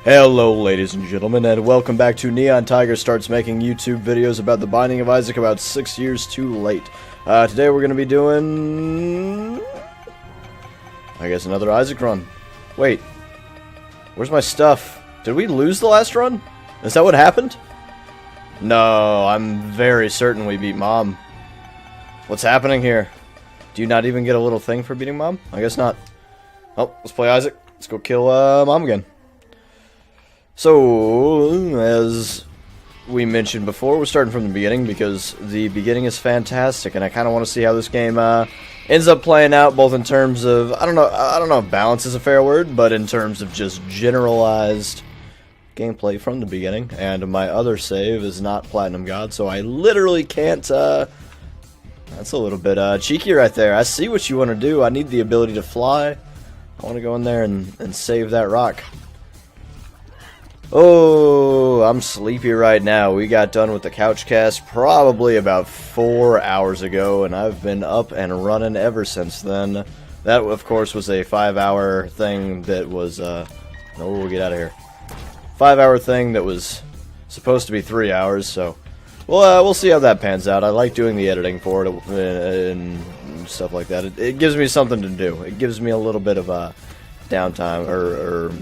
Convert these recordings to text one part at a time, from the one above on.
Hello ladies and gentlemen, and welcome back to Neon Tiger Starts Making YouTube Videos about The Binding of Isaac about 6 years too late. Today we're going to be doing, I guess, another Isaac run. Wait, where's my stuff? Did we lose the last run? Is that what happened? No, I'm very certain we beat Mom. What's happening here? Do you not even get a little thing for beating Mom? I guess not. Oh, let's play Isaac. Let's go kill Mom again. So, as we mentioned before, we're starting from the beginning because the beginning is fantastic, and I kind of want to see how this game ends up playing out, both in terms of, I don't know if balance is a fair word, but in terms of just generalized gameplay from the beginning. And my other save is not Platinum God, so I literally can't, that's a little bit cheeky right there. I see what you want to do. I need the ability to fly. I want to go in there and save that rock. Oh, I'm sleepy right now. We got done with the couch cast probably about 4 hours ago, and I've been up and running ever since then. That, of course, was a 5-hour thing that was, no, we'll get out of here. 5-hour thing that was supposed to be 3 hours, so we'll see how that pans out. I like doing the editing for it and stuff like that. It gives me something to do. It gives me a little bit of a downtime, or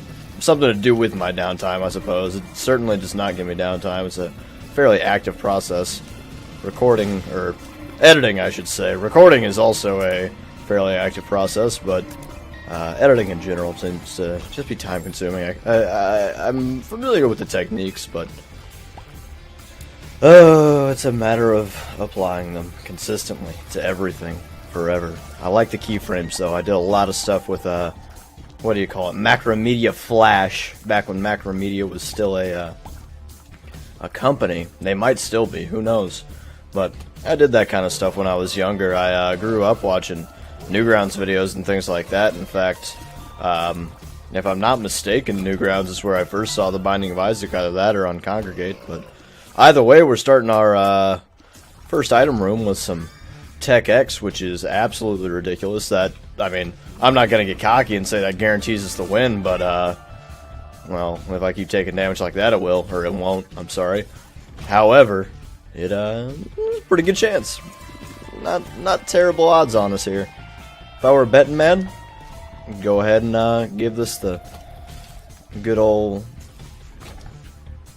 something to do with my downtime, I suppose. It certainly does not give me downtime. It's a fairly active process. Recording, or editing, I should say. Recording is also a fairly active process, but editing in general seems to just be time-consuming. I'm familiar with the techniques, but it's a matter of applying them consistently to everything, forever. I like the keyframes, though. I did a lot of stuff with what do you call it? Macromedia Flash, back when Macromedia was still a company. They might still be, who knows? But I did that kind of stuff when I was younger. I grew up watching Newgrounds videos and things like that. In fact, if I'm not mistaken, Newgrounds is where I first saw The Binding of Isaac, either that or on Congregate. But either way, we're starting our first item room with some Tech X, which is absolutely ridiculous. That, I mean, I'm not going to get cocky and say that guarantees us the win, but, well, if I keep taking damage like that, it will, or it won't, I'm sorry. However, it's a pretty good chance. Not terrible odds on us here. If I were a betting man, I'd go ahead and give this the good old,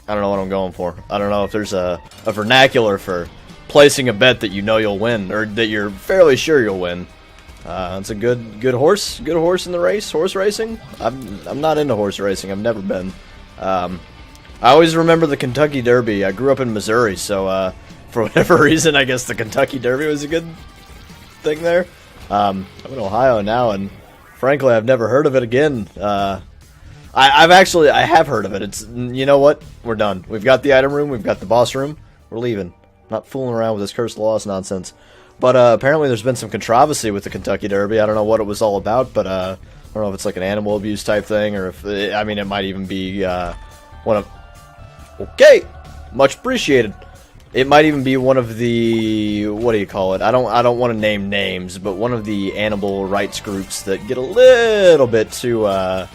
I don't know what I'm going for. I don't know if there's a vernacular for placing a bet that you know you'll win, or that you're fairly sure you'll win. It's a good horse in the race, horse racing. I'm not into horse racing. I've never been. I always remember the Kentucky Derby. I grew up in Missouri, so for whatever reason, I guess the Kentucky Derby was a good thing there. I'm in Ohio now, and frankly, I've never heard of it again. I have heard of it. It's, you know what? We're done. We've got the item room. We've got the boss room. We're leaving. Not fooling around with this Curse of the Lost nonsense. But apparently there's been some controversy with the Kentucky Derby. I don't know what it was all about, but I don't know if it's like an animal abuse type thing, or if, I mean, it might even be one of... Okay! Much appreciated. It might even be one of the... What do you call it? I don't want to name names, but one of the animal rights groups that get a little bit too, for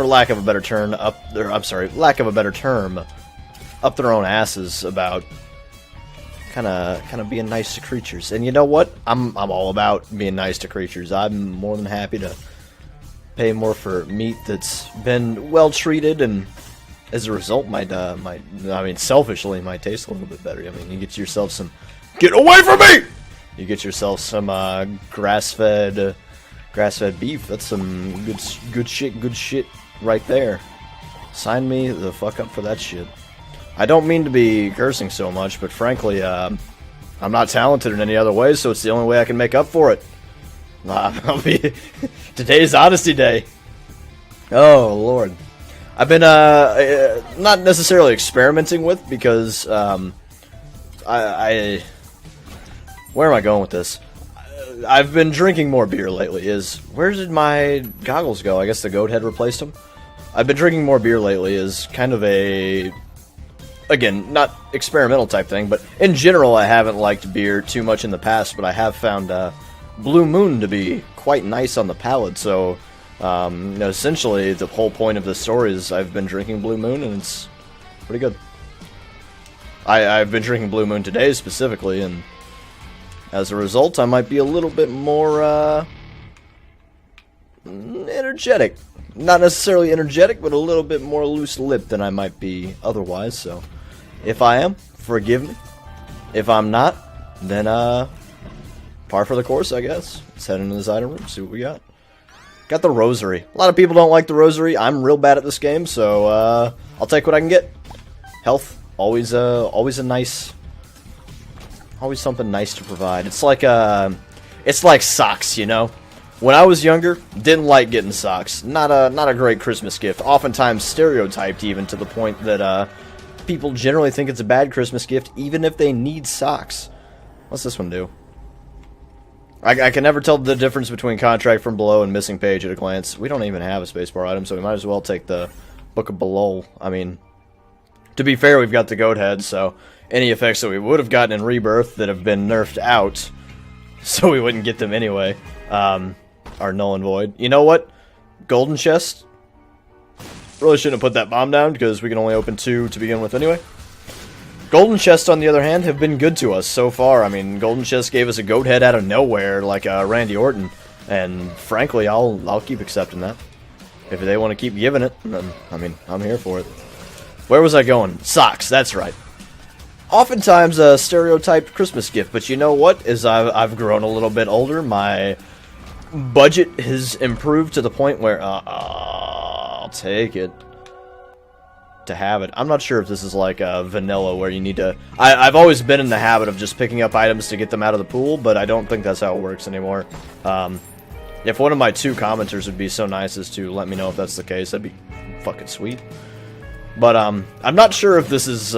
lack of a better term, up their own asses about kind of being nice to creatures. And you know what? I'm all about being nice to creatures. I'm more than happy to pay more for meat that's been well treated, and as a result, selfishly, might taste a little bit better. I mean, you get yourself some. Get away from me! You get yourself some grass-fed beef. That's some good shit right there. Sign me the fuck up for that shit. I don't mean to be cursing so much, but frankly, I'm not talented in any other way, so it's the only way I can make up for it. Today's Honesty Day. Oh, Lord. I've been, not necessarily experimenting with, because, where am I going with this? I've been drinking more beer lately. Where did my goggles go? I guess the goat head replaced them? I've been drinking more beer lately is kind of a... Again, not experimental type thing, but in general I haven't liked beer too much in the past, but I have found Blue Moon to be quite nice on the palate, so Essentially, the whole point of this story is I've been drinking Blue Moon, and it's pretty good. I've been drinking Blue Moon today, specifically, and as a result, I might be a little bit more, energetic. Not necessarily energetic, but a little bit more loose-lipped than I might be otherwise, so if I am, forgive me. If I'm not, then, par for the course, I guess. Let's head into this item room, see what we got. Got the Rosary. A lot of people don't like the Rosary. I'm real bad at this game, so, I'll take what I can get. Health, always a nice... Always something nice to provide. It's like socks, you know? When I was younger, didn't like getting socks. Not a great Christmas gift. Oftentimes stereotyped even to the point that people generally think it's a bad Christmas gift even if they need socks. What's this one do? I can never tell the difference between Contract from Below and Missing Page at a glance. We don't even have a spacebar item, so we might as well take the Book of Below. I mean, to be fair, we've got the Goat Head, so any effects that we would have gotten in Rebirth that have been nerfed out, so we wouldn't get them anyway, are null and void. You know what? Golden Chest. Really shouldn't have put that bomb down, because we can only open 2 to begin with anyway. Golden Chests, on the other hand, have been good to us so far. I mean, Golden Chest gave us a Goat Head out of nowhere, like Randy Orton, and frankly, I'll keep accepting that. If they want to keep giving it, then, I mean, I'm here for it. Where was I going? Socks, that's right. Oftentimes a stereotyped Christmas gift, but you know what? As I've grown a little bit older, my budget has improved to the point where I'll take it to have it. I'm not sure if this is like vanilla where you need to... I've always been in the habit of just picking up items to get them out of the pool, but I don't think that's how it works anymore. If one of my 2 commenters would be so nice as to let me know if that's the case, that'd be fucking sweet. But I'm not sure if this is...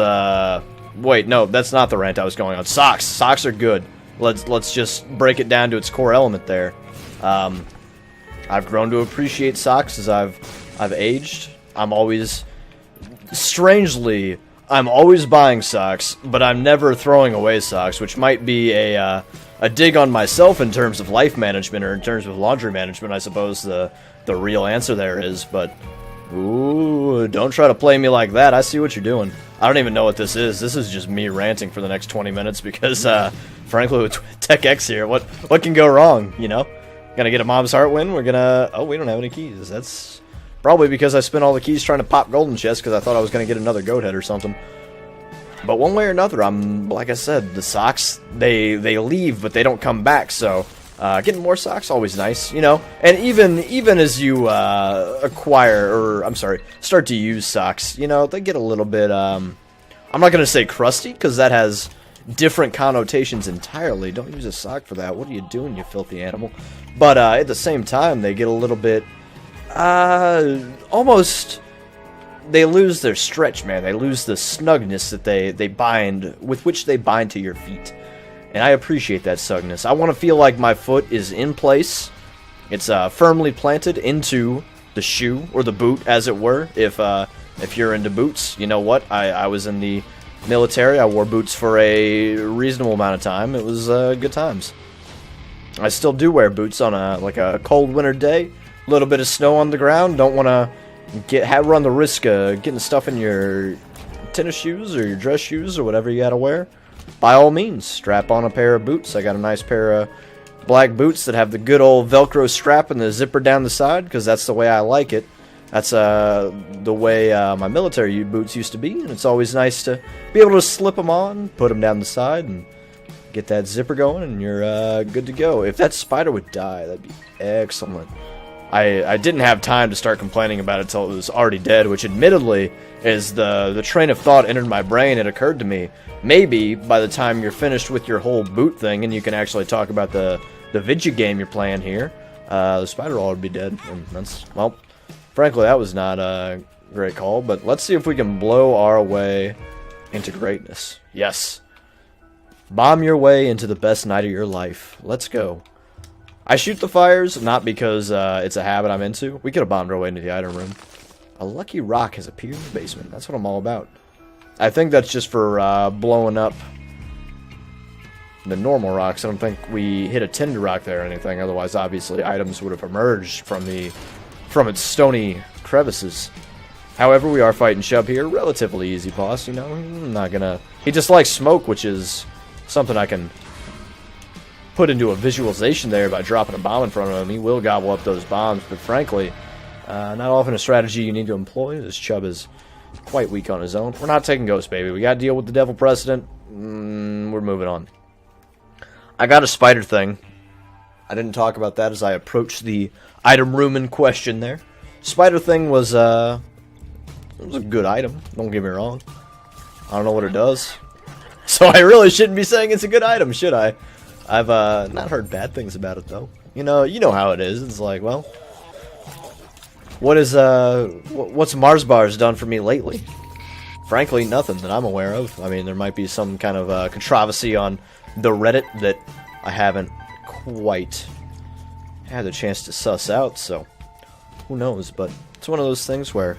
Wait, no, that's not the rant I was going on. Socks. Socks are good. Let's just break it down to its core element there. I've grown to appreciate socks as I've aged. I'm always... Strangely, I'm always buying socks, but I'm never throwing away socks, which might be a dig on myself in terms of life management, or in terms of laundry management, I suppose the real answer there is, but... Ooh, don't try to play me like that. I see what you're doing. I don't even know what this is. This is just me ranting for the next 20 minutes because, frankly, with Tech X here, what can go wrong, you know? Gonna get a Mom's Heart win. We're gonna... Oh, we don't have any keys. That's probably because I spent all the keys trying to pop Golden Chest because I thought I was gonna get another Goat Head or something. But one way or another, like I said, the socks, they leave, but they don't come back, so... getting more socks, always nice, you know? And even as you, start to use socks, you know, they get a little bit, I'm not gonna say crusty, because that has different connotations entirely. Don't use a sock for that. What are you doing, you filthy animal? But, at the same time, they get a little bit, almost... They lose their stretch, man. They lose the snugness that they bind, with which they bind to your feet. And I appreciate that snugness. I want to feel like my foot is in place. It's firmly planted into the shoe, or the boot, as it were. If you're into boots, you know what? I was in the military. I wore boots for a reasonable amount of time. It was good times. I still do wear boots on a cold winter day. A little bit of snow on the ground. Don't want to run the risk of getting stuff in your tennis shoes or your dress shoes or whatever you gotta wear. By all means, strap on a pair of boots. I got a nice pair of black boots that have the good old Velcro strap and the zipper down the side, because that's the way I like it. That's the way my military boots used to be, and it's always nice to be able to slip them on, put them down the side, and get that zipper going, and you're good to go. If that spider would die, that'd be excellent. I didn't have time to start complaining about it until it was already dead, which admittedly, as the train of thought entered my brain, it occurred to me, maybe by the time you're finished with your whole boot thing and you can actually talk about the video game you're playing here, the spider all would be dead. And that's, well, frankly, that was not a great call, but let's see if we can blow our way into greatness. Yes. Bomb your way into the best night of your life. Let's go. I shoot the fires, not because it's a habit I'm into. We could have bombed our way into the item room. A lucky rock has appeared in the basement. That's what I'm all about. I think that's just for blowing up the normal rocks. I don't think we hit a tinder rock there or anything. Otherwise, obviously, items would have emerged from the from its stony crevices. However, we are fighting Chub here. Relatively easy boss, you know. I'm not gonna... He just likes smoke, which is something I can put into a visualization there by dropping a bomb in front of him. He will gobble up those bombs, but frankly, not often a strategy you need to employ. This Chub is quite weak on his own. We're not taking Ghost, baby. We gotta deal with the Devil Precedent. We're moving on. I got a spider thing. I didn't talk about that as I approached the item room in question there. Spider thing was, it was a good item. Don't get me wrong. I don't know what it does. So I really shouldn't be saying it's a good item, should I? I've, not heard bad things about it, though. You know how it is. It's like, well... what's Mars Bars done for me lately? Frankly, nothing that I'm aware of. I mean, there might be some kind of controversy on the Reddit that I haven't quite had the chance to suss out, so who knows, but it's one of those things where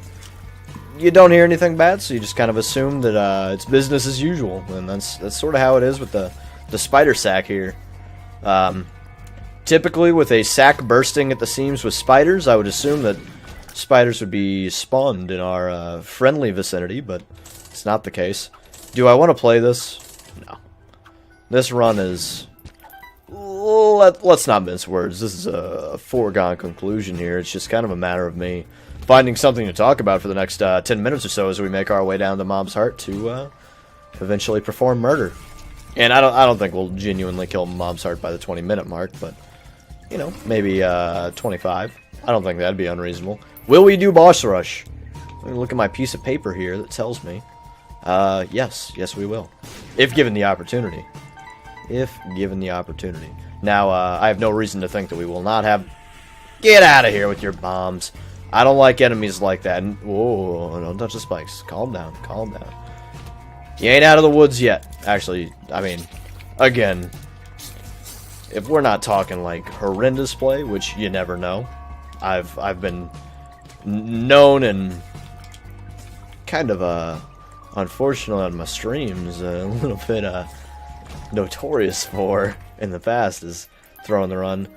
you don't hear anything bad, so you just kind of assume that it's business as usual, and that's sort of how it is with the spider sack here. Typically, with a sack bursting at the seams with spiders, I would assume that spiders would be spawned in our friendly vicinity, but it's not the case. Do I want to play this? No. This run is... Let's not mince words. This is a foregone conclusion here. It's just kind of a matter of me finding something to talk about for the next 10 minutes or so as we make our way down to Mom's Heart to eventually perform murder. And I don't think we'll genuinely kill Mom's Heart by the 20-minute mark, but, you know, maybe 25. I don't think that'd be unreasonable. Will we do boss rush? Let me look at my piece of paper here that tells me. Yes we will. If given the opportunity. If given the opportunity. Now, I have no reason to think that we will not have... Get out of here with your bombs. I don't like enemies like that. Whoa, don't touch the spikes. Calm down, calm down. You ain't out of the woods yet. Actually, I mean, again, if we're not talking like horrendous play, which you never know, I've been known and kind of unfortunately on my streams a little bit notorious for in the past is throwing the run.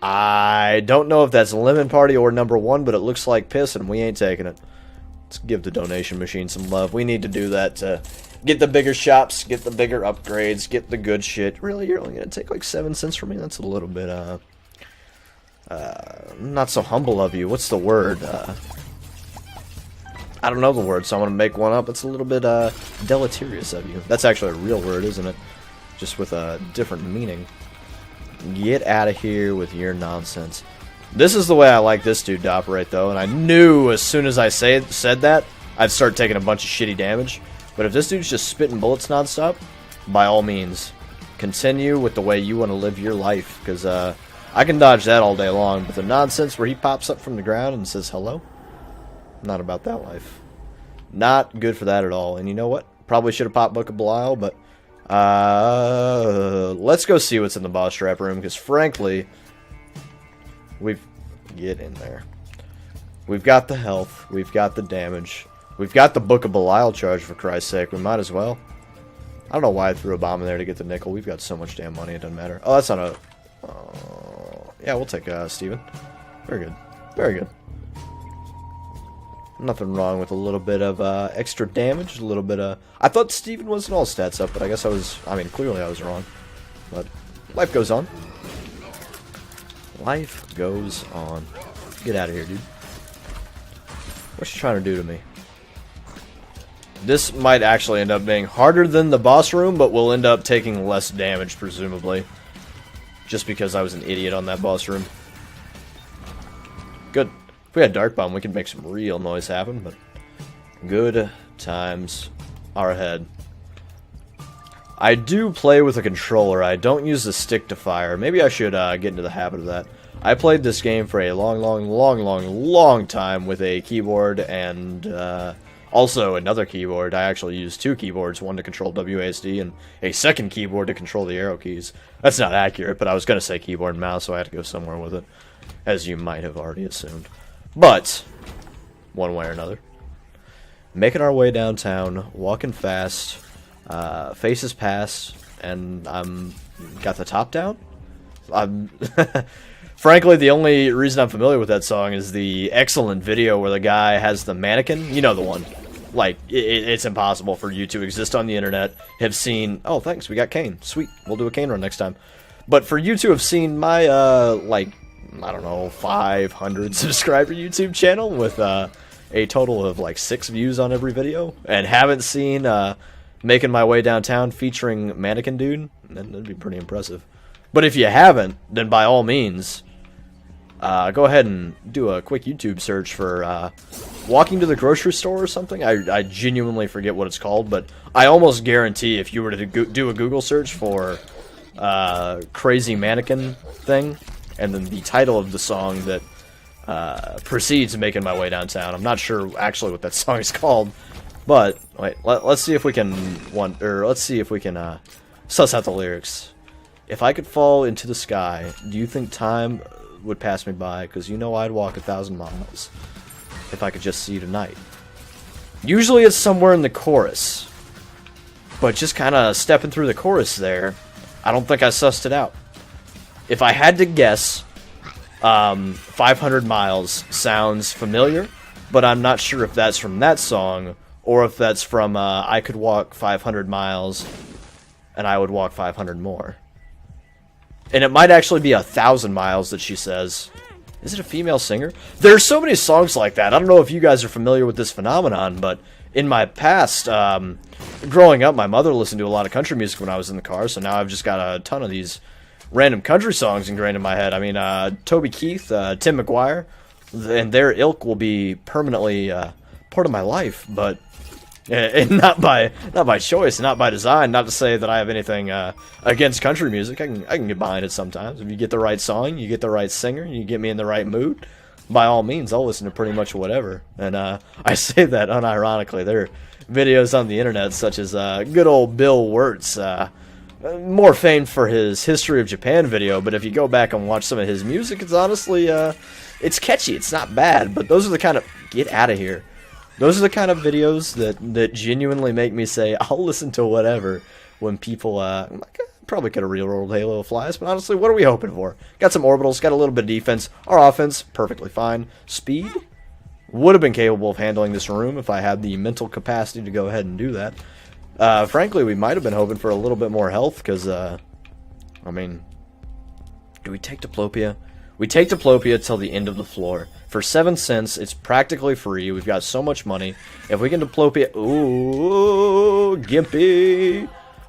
I don't know if that's Lemon Party or number one, but it looks like piss and we ain't taking it. Let's give the donation machine some love. We need to do that to get the bigger shops, get the bigger upgrades, get the good shit. Really, you're only gonna take like 7 cents from me? That's a little bit not so humble of you. What's the word? I don't know the word, so I'm gonna make one up. It's a little bit deleterious of you. That's actually a real word, isn't it? Just with a different meaning. Get out of here with your nonsense. This is the way I like this dude to operate, though, and I knew as soon as I said that, I'd start taking a bunch of shitty damage. But if this dude's just spitting bullets nonstop, by all means, continue with the way you want to live your life, because I can dodge that all day long, but the nonsense where he pops up from the ground and says hello, not about that life. Not good for that at all. And you know what? Probably should have popped Book of Belial, but let's go see what's in the boss trap room, because frankly, get in there. We've got the health, we've got the damage, we've got the Book of Belial charge, for Christ's sake. We might as well. I don't know why I threw a bomb in there to get the nickel. We've got so much damn money, it doesn't matter. Oh, that's not a... yeah, we'll take Steven. Very good. Very good. Nothing wrong with a little bit of extra damage, a little bit of... I thought Steven wasn't all stats up, but I guess I was... I mean, clearly I was wrong. But life goes on. Life goes on. Get out of here, dude. What's she trying to do to me? This might actually end up being harder than the boss room, but will end up taking less damage, presumably. Just because I was an idiot on that boss room. Good. If we had Dark Bomb, we could make some real noise happen, but good times are ahead. I do play with a controller. I don't use the stick to fire. Maybe I should get into the habit of that. I played this game for a long time with a keyboard and also another keyboard. I actually used two keyboards, one to control WASD and a second keyboard to control the arrow keys. That's not accurate, but I was going to say keyboard and mouse, so I had to go somewhere with it, as you might have already assumed. But, one way or another, making our way downtown, walking fast, faces past, and I'm got the top down. I'm Frankly, the only reason I'm familiar with that song is the excellent video where the guy has the mannequin. You know the one. Like, it's impossible for you to exist on the internet, have seen... Oh, thanks, we got Kane. Sweet, we'll do a Kane run next time. But for you to have seen my, like, I don't know, 500 subscriber YouTube channel with a total of, like, 6 views on every video, and haven't seen Making My Way Downtown featuring Mannequin Dude, then that'd be pretty impressive. But if you haven't, then by all means... go ahead and do a quick YouTube search for walking to the grocery store or something. I genuinely forget what it's called, but I almost guarantee if you were to do a Google search for crazy mannequin thing, and then the title of the song that precedes Making My Way Downtown. I'm not sure actually what that song is called, but wait, let's see if we can suss out the lyrics. If I could fall into the sky, do you think time would pass me by? Because you know I'd walk 1,000 miles if I could just see you tonight. Usually it's somewhere in the chorus, but just kind of stepping through the chorus there, I don't think I sussed it out. If I had to guess, 500 miles sounds familiar, but I'm not sure if that's from that song or if that's from I could walk 500 miles and I would walk 500 more. And it might actually be 1,000 miles that she says. Is it a female singer? There's so many songs like that. I don't know if you guys are familiar with this phenomenon, but in my past, growing up, my mother listened to a lot of country music when I was in the car, so now I've just got a ton of these random country songs ingrained in my head. I mean, Toby Keith, Tim McGuire, and their ilk will be permanently part of my life, but... and not by choice, not by design. Not to say that I have anything against country music. I can get behind it sometimes. If you get the right song, you get the right singer, you get me in the right mood, by all means, I'll listen to pretty much whatever. And I say that unironically. There are videos on the internet such as good old Bill Wirtz, more famed for his History of Japan video. But if you go back and watch some of his music, it's honestly it's catchy. It's not bad. But those are the kind of get out of here. Those are the kind of videos that genuinely make me say, I'll listen to whatever when people, probably could have rerolled Halo of Flies, but honestly, what are we hoping for? Got some orbitals, got a little bit of defense. Our offense, perfectly fine. Speed, would have been capable of handling this room if I had the mental capacity to go ahead and do that. Frankly, we might have been hoping for a little bit more health, because, I mean, do we take Diplopia? We take Diplopia till the end of the floor. For 7 cents, it's practically free. We've got so much money. If we can Diplopia... Ooh, Gimpy!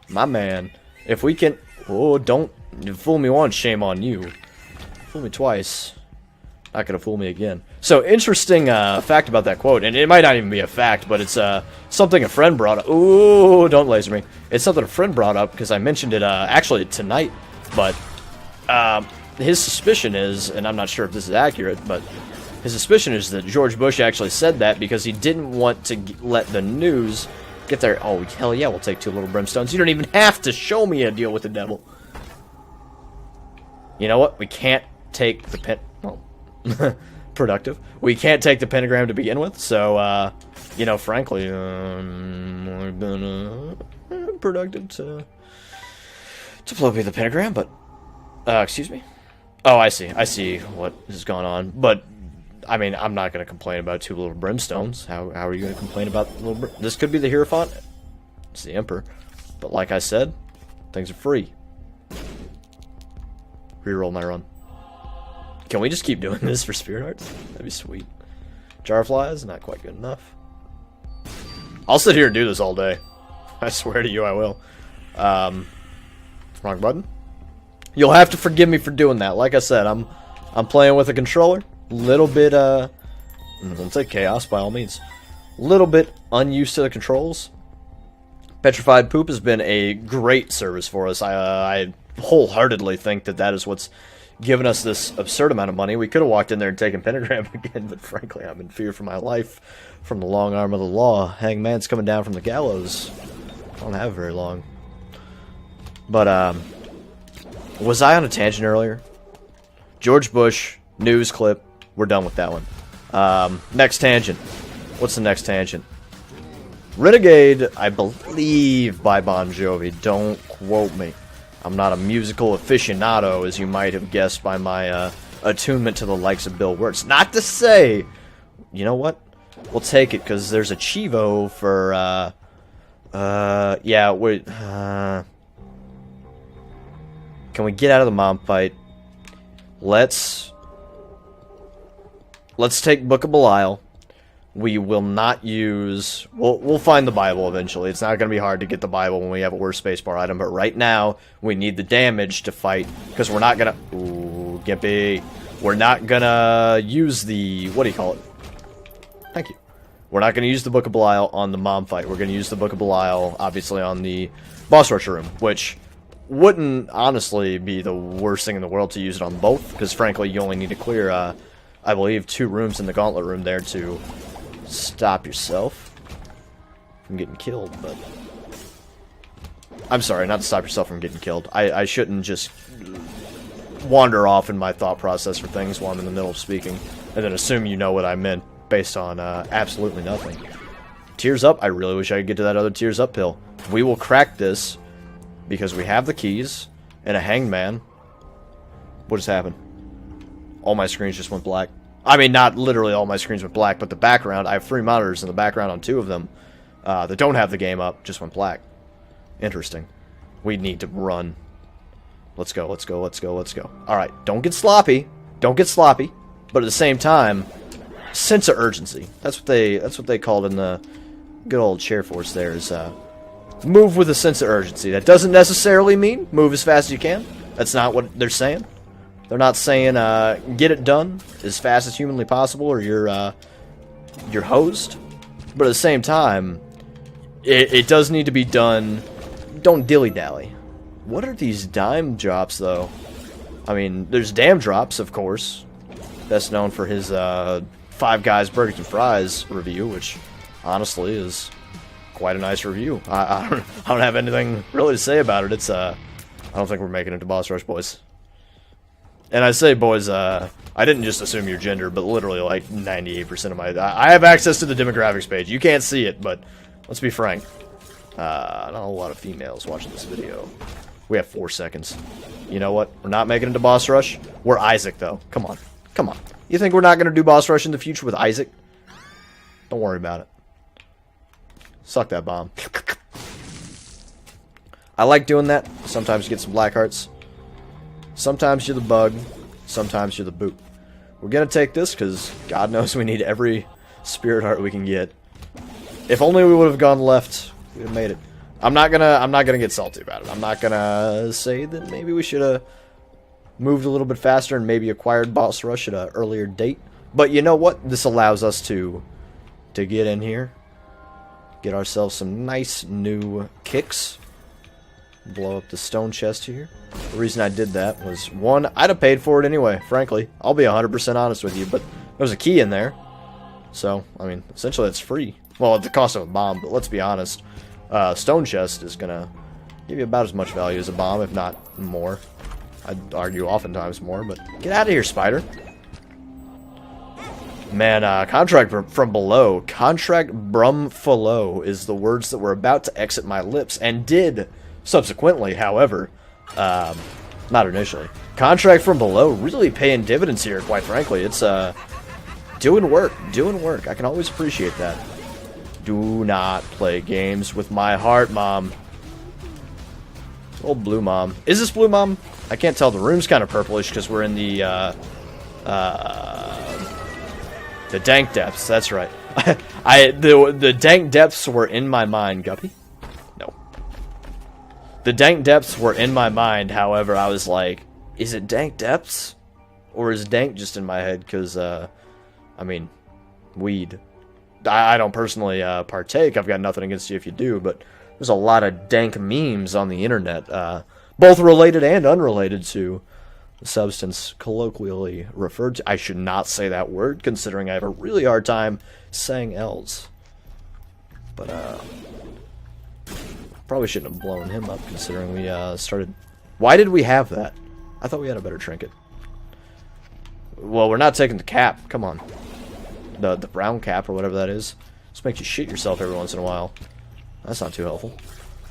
My man. If we can... Oh, don't fool me once, shame on you. Fool me twice. Not gonna fool me again. So, interesting fact about that quote, and it might not even be a fact, but it's something a friend brought up. Ooh, don't laser me. It's something a friend brought up, because I mentioned it actually tonight, but... his suspicion is, and I'm not sure if this is accurate, but his suspicion is that George Bush actually said that because he didn't want to let the news get there. Oh, hell yeah, we'll take 2 little brimstones. You don't even have to show me a deal with the devil. You know what? We can't take the well, productive. We can't take the pentagram to begin with, so, you know, frankly, we've been productive to blow the pentagram, but, excuse me? Oh, I see what is going on. But, I mean, I'm not going to complain about 2 little brimstones. How are you going to complain about the little This could be the Hierophant. It's the Emperor. But like I said, things are free. Reroll my run. Can we just keep doing this for Spirit Hearts? That'd be sweet. Jar Flies, not quite good enough. I'll sit here and do this all day. I swear to you I will. Wrong button? You'll have to forgive me for doing that. Like I said, I'm playing with a controller. Little bit, don't say chaos by all means. Little bit unused to the controls. Petrified Poop has been a great service for us. I wholeheartedly think that is what's given us this absurd amount of money. We could have walked in there and taken Pentagram again, but frankly, I'm in fear for my life from the long arm of the law. Hangman's coming down from the gallows. I don't have very long. But, was I on a tangent earlier? George Bush, news clip. We're done with that one. Next tangent. What's the next tangent? Renegade, I believe, by Bon Jovi. Don't quote me. I'm not a musical aficionado, as you might have guessed by my attunement to the likes of Bill Wirtz. Not to say, you know what? We'll take it, because there's a Chivo for, yeah, wait, can we get out of the mom fight? Let's take Book of Belial. We will not use... We'll find the Bible eventually. It's not going to be hard to get the Bible when we have a worse spacebar item, but right now, we need the damage to fight, because we're not going to... Ooh, Gimpy. We're not going to use the... What do you call it? Thank you. We're not going to use the Book of Belial on the mom fight. We're going to use the Book of Belial, obviously, on the boss rush room, which wouldn't, honestly, be the worst thing in the world to use it on both, because, frankly, you only need to clear, I believe, 2 rooms in the gauntlet room there to... stop yourself from getting killed, but... I'm sorry, not to stop yourself from getting killed. I shouldn't just wander off in my thought process for things while I'm in the middle of speaking, and then assume you know what I meant based on absolutely nothing. Tears Up, I really wish I could get to that other Tears Up pill. We will crack this, because we have the keys, and a hanged man. What just happened? All my screens just went black. I mean, not literally all my screens went black, but the background, I have 3 monitors in the background on 2 of them that don't have the game up, just went black. Interesting. We need to run. Let's go, let's go, let's go, let's go. Alright, don't get sloppy. Don't get sloppy. But at the same time, sense of urgency. That's what they called in the good old chair force there, is move with a sense of urgency. That doesn't necessarily mean move as fast as you can. That's not what they're saying. They're not saying, get it done as fast as humanly possible or you're hosed. But at the same time, it does need to be done. Don't dilly-dally. What are these dime drops, though? I mean, there's Damn Drops, of course. Best known for his, Five Guys Burgers and Fries review, which, honestly, is quite a nice review. I don't have anything really to say about it. It's, I don't think we're making it to Boss Rush, boys. And I say, boys, I didn't just assume your gender, but literally, like, 98% of my... I have access to the demographics page. You can't see it, but let's be frank. Not a lot of females watching this video. We have 4 seconds. You know what? We're not making it to Boss Rush. We're Isaac, though. Come on. Come on. You think we're not going to do Boss Rush in the future with Isaac? Don't worry about it. Suck that bomb. I like doing that. Sometimes you get some black hearts. Sometimes you're the bug, sometimes you're the boot. We're gonna take this because God knows we need every spirit heart we can get. If only we would have gone left, we'd have made it. I'm not gonna get salty about it. I'm not gonna say that maybe we should have moved a little bit faster and maybe acquired Boss Rush at an earlier date. But you know what? This allows us to get in here, get ourselves some nice new kicks. Blow up the stone chest here. The reason I did that was, one, I'd have paid for it anyway, frankly. I'll be 100% honest with you, but there was a key in there. So, I mean, essentially it's free. Well, at the cost of a bomb, but let's be honest. Stone chest is going to give you about as much value as a bomb, if not more. I'd argue oftentimes more, but get out of here, spider. Man, contract from below. Contract brum below is the words that were about to exit my lips, and did... subsequently, however, not initially. Contract from below, really paying dividends here, quite frankly. It's, doing work. I can always appreciate that. Do not play games with my heart, Mom. Old Blue Mom. Is this Blue Mom? I can't tell. The room's kind of purplish because we're in the dank depths. That's right. The dank depths were in my mind, Guppy. The dank depths were in my mind, however, I was like, is it dank depths? Or is dank just in my head? Because, I mean, weed. I don't personally partake. I've got nothing against you if you do, but there's a lot of dank memes on the internet, both related and unrelated to the substance colloquially referred to. I should not say that word, considering I have a really hard time saying L's. But, probably shouldn't have blown him up, considering we started... Why did we have that? I thought we had a better trinket. Well, we're not taking the cap. Come on. The brown cap, or whatever that is. Just makes you shit yourself every once in a while. That's not too helpful.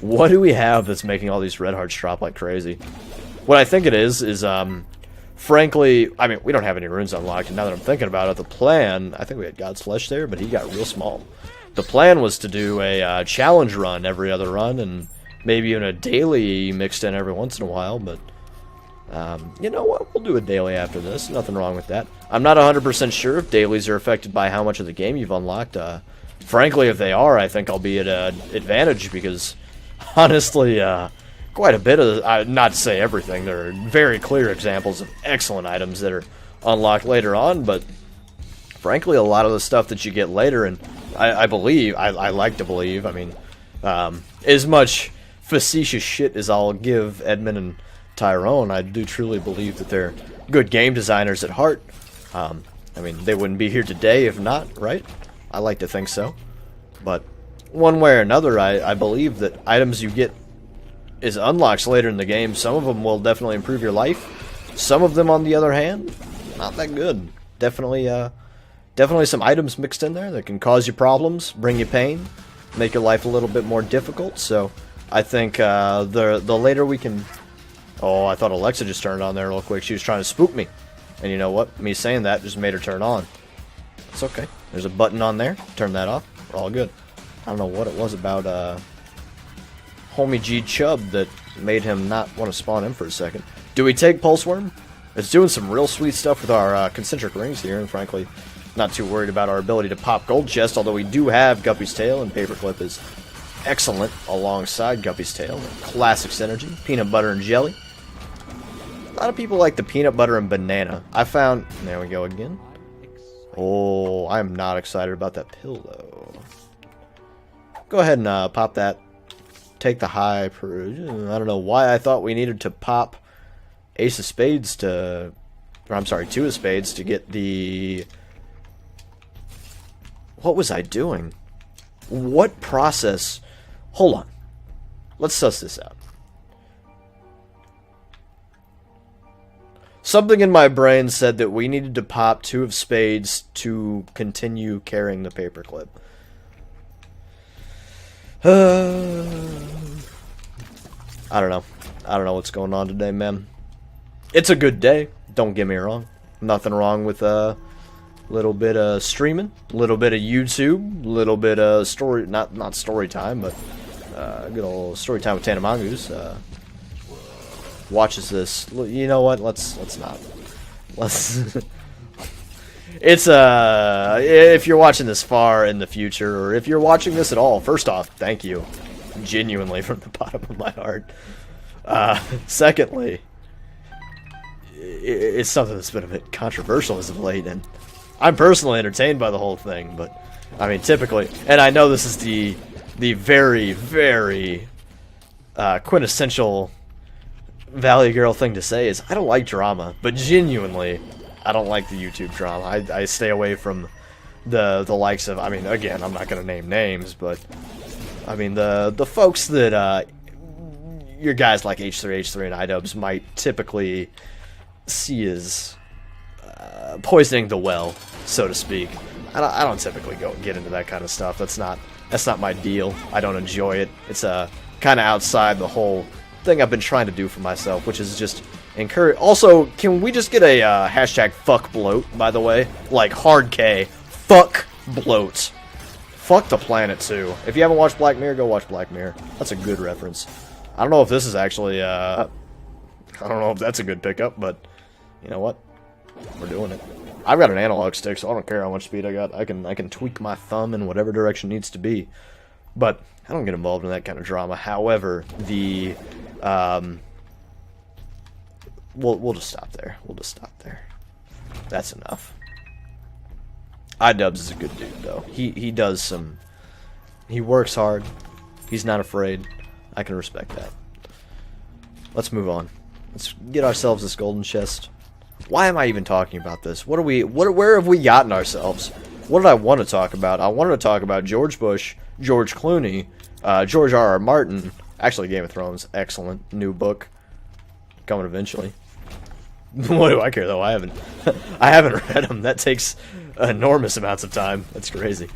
What do we have that's making all these red hearts drop like crazy? What I think it is frankly, I mean, we don't have any runes unlocked, and now that I'm thinking about it, the plan, I think we had God's Flesh there, but he got real small. The plan was to do a challenge run every other run, and maybe even a daily mixed in every once in a while, but you know what? We'll do a daily after this. Nothing wrong with that. I'm not 100% sure if dailies are affected by how much of the game you've unlocked. Frankly, if they are, I think I'll be at an advantage because, honestly, quite a bit of, not to say everything, there are very clear examples of excellent items that are unlocked later on, but frankly, a lot of the stuff that you get later, and I believe, I like to believe, I mean, as much facetious shit as I'll give Edmund and Tyrone, I do truly believe that they're good game designers at heart. I mean, they wouldn't be here today if not, right? I like to think so. But one way or another, I believe that items you get as unlocks later in the game, some of them will definitely improve your life. Some of them, on the other hand, not that good. Definitely some items mixed in there that can cause you problems, bring you pain, make your life a little bit more difficult. So I think the later we can... Oh, I thought Alexa just turned on there real quick. She was trying to spook me. And you know what? Me saying that just made her turn on. It's okay. There's a button on there. Turn that off. We're all good. I don't know what it was about Homie G Chubb that made him not want to spawn in for a second. Do we take Pulse Worm? It's doing some real sweet stuff with our concentric rings here, and frankly, not too worried about our ability to pop Gold Chest, although we do have Guppy's Tail, and Paperclip is excellent alongside Guppy's Tail. Classic synergy. Peanut butter and jelly. A lot of people like the peanut butter and banana. I found... There we go again. Oh, I'm not excited about that pill, though. Go ahead and pop that. Take the high... I don't know why I thought we needed to pop Ace of Spades to... Or, I'm sorry, Two of Spades to get the... What was I doing? What process... Hold on. Let's suss this out. Something in my brain said that we needed to pop Two of Spades to continue carrying the Paperclip. I don't know. I don't know what's going on today, man. It's a good day. Don't get me wrong. Nothing wrong with a little bit of streaming, a little bit of YouTube, a little bit of story, not story time, but good old story time with Tana Mongoose. Watches this. You know what? Let's not. Let's. It's if you're watching this far in the future, or if you're watching this at all, first off, thank you, genuinely from the bottom of my heart. Secondly, it's something that's been a bit controversial as of late, and I'm personally entertained by the whole thing. But I mean, typically, and I know this is the very, very quintessential Valley Girl thing to say is I don't like drama, but genuinely, I don't like the YouTube drama. I stay away from the likes of, I mean, again, I'm not going to name names, but I mean, the folks that your guys like H3 and iDubbbz might typically see as poisoning the well, so to speak. I don't typically get into that kind of stuff. That's not my deal. I don't enjoy it. It's kind of outside the whole thing I've been trying to do for myself, which is just encourage. Also, can we just get a hashtag fuck bloat, by the way? Like hard K, fuck bloat. Fuck the planet too. If you haven't watched Black Mirror, go watch Black Mirror. That's a good reference. I don't know if this is actually I don't know if that's a good pickup, but you know what? We're doing it. I've got an analog stick, so I don't care how much speed I got. I can tweak my thumb in whatever direction it needs to be. But I don't get involved in that kind of drama. However, the we'll just stop there. We'll just stop there. That's enough. iDubbbz is a good dude, though. He does some. He works hard. He's not afraid. I can respect that. Let's move on. Let's get ourselves this golden chest. Why am I even talking about this? Where have we gotten ourselves? What did I want to talk about? I wanted to talk about George Bush, George Clooney, George R.R. Martin. Actually, Game of Thrones, excellent new book, coming eventually. What do I care though? I haven't read them. That takes enormous amounts of time. That's crazy.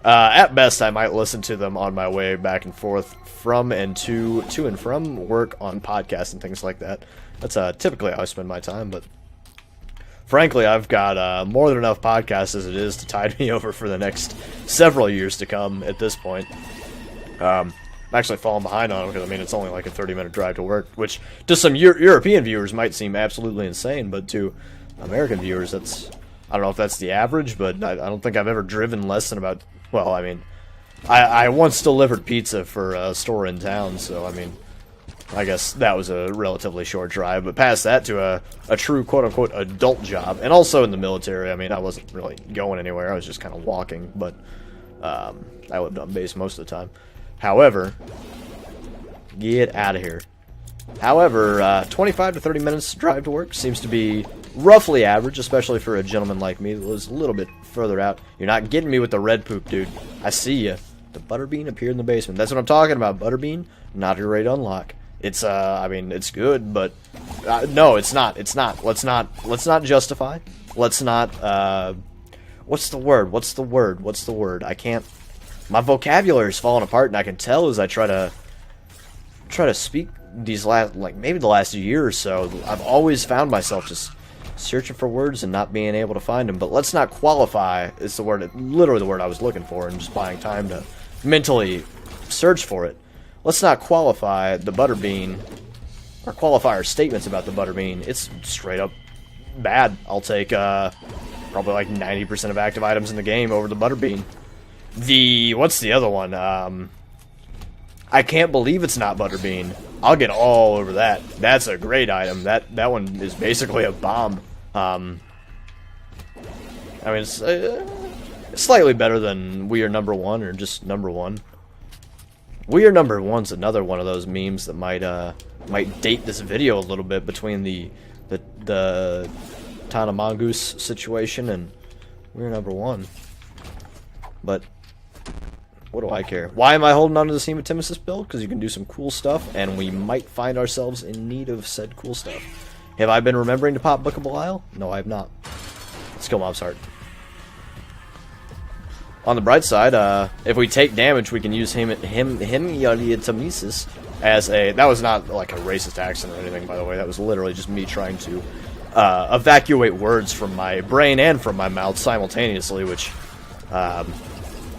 At best, I might listen to them on my way back and forth from and to and from work on podcasts and things like that. That's typically how I spend my time, but frankly, I've got more than enough podcasts as it is to tide me over for the next several years to come at this point. I'm actually falling behind on them because, I mean, it's only like a 30-minute drive to work, which to some European viewers might seem absolutely insane, but to American viewers, that's, I don't know if that's the average, but I don't think I've ever driven less than about, well, I mean, I once delivered pizza for a store in town, so, I mean, I guess that was a relatively short drive, but past that to a true quote-unquote adult job, and also in the military. I mean, I wasn't really going anywhere, I was just kind of walking, but I lived on base most of the time. However, get out of here. However, 25 to 30 minutes drive to work seems to be roughly average, especially for a gentleman like me that lives a little bit further out. You're not getting me with the red poop, dude. I see you. The Butterbean appeared in the basement. That's what I'm talking about. Butterbean, not your rate unlock. It's I mean, it's good, but no, it's not. It's not. Let's not justify. Let's not. What's the word? What's the word? What's the word? I can't. My vocabulary is falling apart, and I can tell as I try to speak these last, like maybe the last year or so. I've always found myself just searching for words and not being able to find them. But let's not qualify. It's the word, literally the word I was looking for, and just buying time to mentally search for it. Let's not qualify the Butterbean, or qualify our statements about the Butterbean. It's straight up bad. I'll take probably like 90% of active items in the game over the Butterbean. What's the other one? I can't believe it's not Butterbean. I'll get all over that. That's a great item. That one is basically a bomb. I mean, it's slightly better than We Are Number One, or just Number One. We Are Number One's another one of those memes that might date this video a little bit, between the Tana Mongoose situation and We Are Number One. But what do I care? Why am I holding on to this Hematemesis build? Because you can do some cool stuff, and we might find ourselves in need of said cool stuff. Have I been remembering to pop Bookable Isle? No, I have not. Let's kill Mob's Heart. On the bright side, if we take damage, we can use Hematemesis as a... That was not like a racist accent or anything, by the way. That was literally just me trying to evacuate words from my brain and from my mouth simultaneously, which...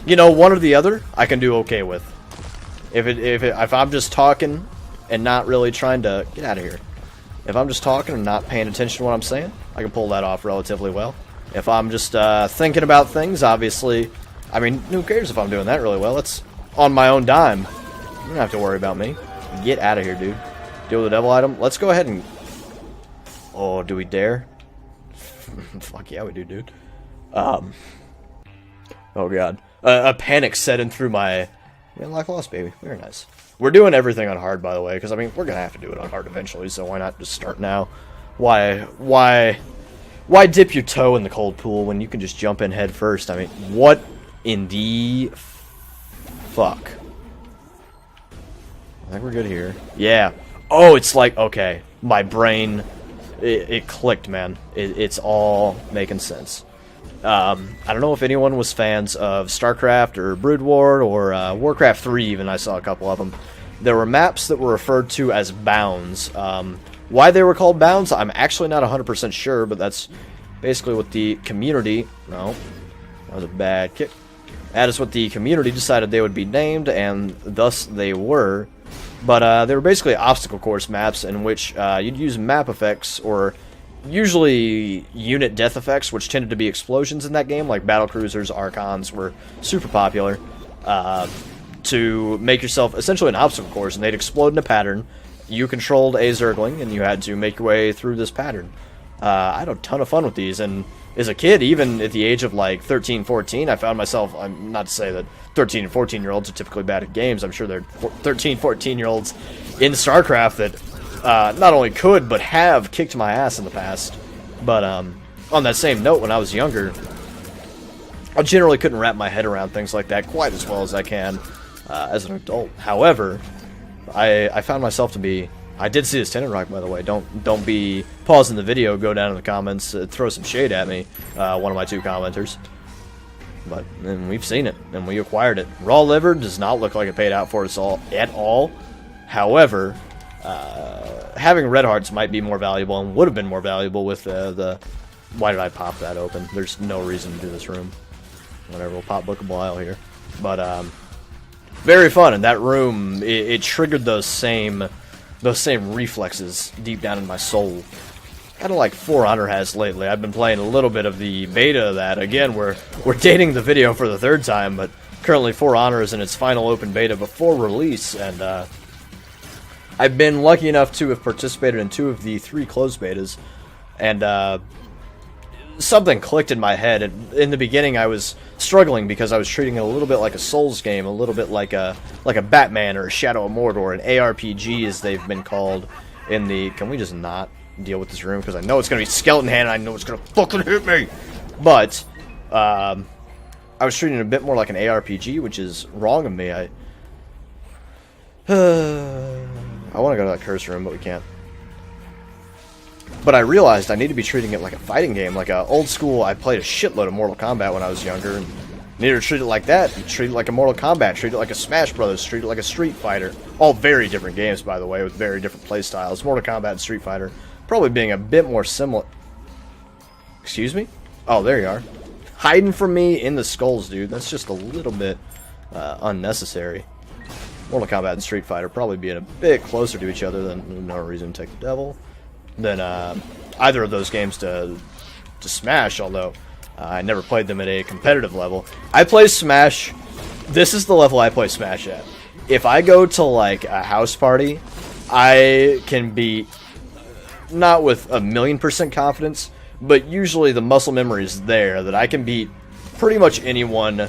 you know, one or the other, I can do okay with. If I'm just talking and not really trying to get out of here. If I'm just talking and not paying attention to what I'm saying, I can pull that off relatively well. If I'm just thinking about things, obviously, I mean, who cares if I'm doing that really well? It's on my own dime. You don't have to worry about me. Get out of here, dude. Deal with the devil item. Let's go ahead and... Oh, do we dare? Fuck yeah, we do, dude. Oh god. A panic set in through my... Unlock lost, baby. Very nice. We're doing everything on hard, by the way, because, I mean, we're going to have to do it on hard eventually, so why not just start now? Why dip your toe in the cold pool when you can just jump in head first? I mean, what in the... fuck? I think we're good here. Yeah. Oh, it's like, okay. My brain, it clicked, man. It's all making sense. I don't know if anyone was fans of StarCraft or Brood War or Warcraft 3 even. I saw a couple of them. There were maps that were referred to as bounds. Why they were called bounds, I'm actually not 100% sure, but that's basically what the community... No, that was a bad kick. That is what the community decided they would be named, and thus they were. But they were basically obstacle course maps in which you'd use map effects, or... usually unit death effects, which tended to be explosions in that game, like battlecruisers, archons were super popular, to make yourself essentially an obstacle course, and they'd explode in a pattern. You controlled a Zergling, and you had to make your way through this pattern. I had a ton of fun with these, and as a kid, even at the age of like 13, 14, I found myself, I'm not to say that 13 and 14-year-olds are typically bad at games, I'm sure there are 13, 14-year-olds in StarCraft that not only could, but have kicked my ass in the past. But on that same note, when I was younger, I generally couldn't wrap my head around things like that quite as well as I can as an adult. However, I found myself to be... I did see this Tenant Rock, by the way. Don't be pausing the video, go down in the comments, throw some shade at me, one of my two commenters. But and we've seen it, and we acquired it. Raw liver does not look like it paid out for us all at all. However... having red hearts might be more valuable and would have been more valuable with the... Why did I pop that open? There's no reason to do this room. Whatever, we'll pop Bookable Isle here. But, very fun. In that room, it triggered those same reflexes deep down in my soul. Kind of like For Honor has lately. I've been playing a little bit of the beta of that. Again, we're dating the video for the third time, but currently For Honor is in its final open beta before release, and I've been lucky enough to have participated in 2 of the 3 closed betas, and something clicked in my head. And in the beginning, I was struggling because I was treating it a little bit like a Souls game, a little bit like a Batman or a Shadow of Mordor, an ARPG as they've been called in the... Can we just not deal with this room? Because I know it's going to be Skeleton Hand, and I know it's going to fucking hit me! But, I was treating it a bit more like an ARPG, which is wrong of me. I want to go to that curse room, but we can't. But I realized I need to be treating it like a fighting game, like a old school. I played a shitload of Mortal Kombat when I was younger, and needed to treat it like that. You treat it like a Mortal Kombat, treat it like a Smash Brothers, treat it like a Street Fighter. All very different games, by the way, with very different play styles. Mortal Kombat and Street Fighter probably being a bit more similar. Excuse me? Oh, there you are. Hiding from me in the skulls, dude. That's just a little bit unnecessary. Mortal Kombat and Street Fighter probably being a bit closer to each other than no reason to take the devil than either of those games to Smash, although I never played them at a competitive level. I play Smash. This is the level I play Smash at. If I go to like a house party, I can beat, not with 1,000,000% confidence, but usually the muscle memory is there that I can beat pretty much anyone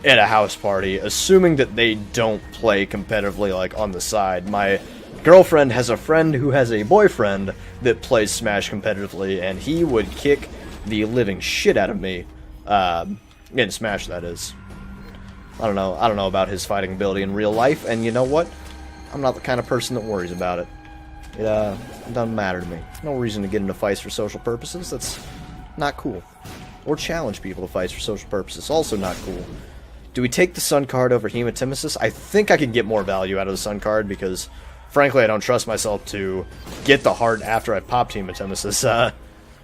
at a house party, assuming that they don't play competitively like on the side. My girlfriend has a friend who has a boyfriend that plays Smash competitively, and he would kick the living shit out of me in Smash, that is. I don't know about his fighting ability in real life, and you know what? I'm not the kind of person that worries about it. It doesn't matter to me. No reason to get into fights for social purposes. That's not cool. Or challenge people to fights for social purposes. Also not cool. Do we take the Sun card over Hematemesis? I think I can get more value out of the Sun card because, frankly, I don't trust myself to get the heart after I've popped Hematemesis.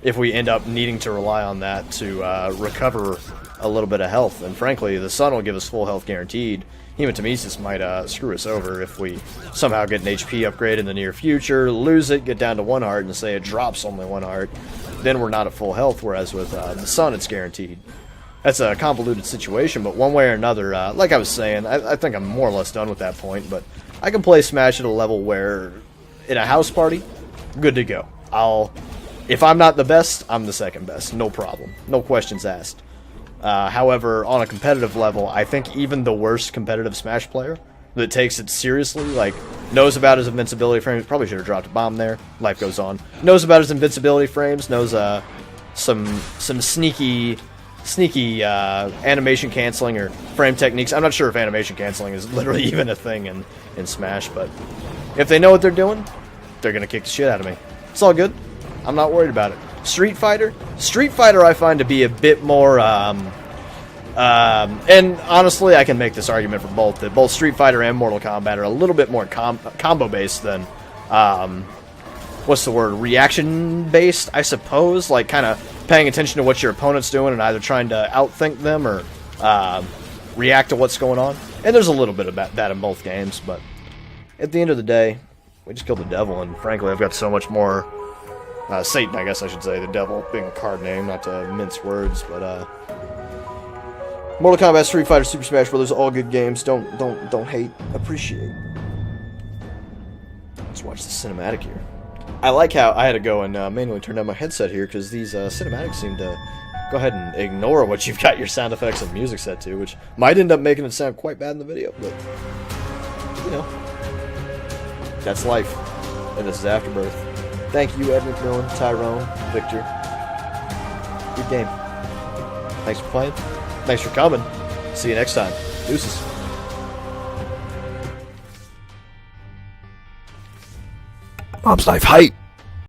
If we end up needing to rely on that to recover a little bit of health. And frankly, the Sun will give us full health guaranteed. Hematemesis might screw us over if we somehow get an HP upgrade in the near future, lose it, get down to 1 heart, and say it drops only 1 heart. Then we're not at full health, whereas with the Sun, it's guaranteed. That's a convoluted situation, but one way or another, like I was saying, I think I'm more or less done with that point, but I can play Smash at a level where, in a house party, good to go. If I'm not the best, I'm the second best. No problem. No questions asked. However, on a competitive level, I think even the worst competitive Smash player that takes it seriously, like, knows about his invincibility frames, probably should have dropped a bomb there, life goes on, knows about his invincibility frames, knows some sneaky animation canceling or frame techniques. I'm not sure if animation canceling is literally even a thing in Smash, but if they know what they're doing, they're going to kick the shit out of me. It's all good. I'm not worried about it. Street Fighter I find to be a bit more, and honestly, I can make this argument for both, that both Street Fighter and Mortal Kombat are a little bit more combo-based than, what's the word, reaction-based, I suppose, like, kind of paying attention to what your opponent's doing and either trying to outthink them or react to what's going on. And there's a little bit of that in both games, but at the end of the day, we just killed the devil, and frankly, I've got so much more... Satan, I guess I should say, the devil being a card name, not to mince words, but Mortal Kombat, Street Fighter, Super Smash Bros. All good games. Don't hate, appreciate. Let's watch the cinematic here. I like how I had to go and manually turn down my headset here because these cinematics seem to go ahead and ignore what you've got your sound effects and music set to, which might end up making it sound quite bad in the video, but you know, that's life. And this is Afterbirth. Thank you, Ed McMillan, Tyrone, Victor. Good game. Thanks for playing. Thanks for coming. See you next time. Deuces. Mom's Life Hype.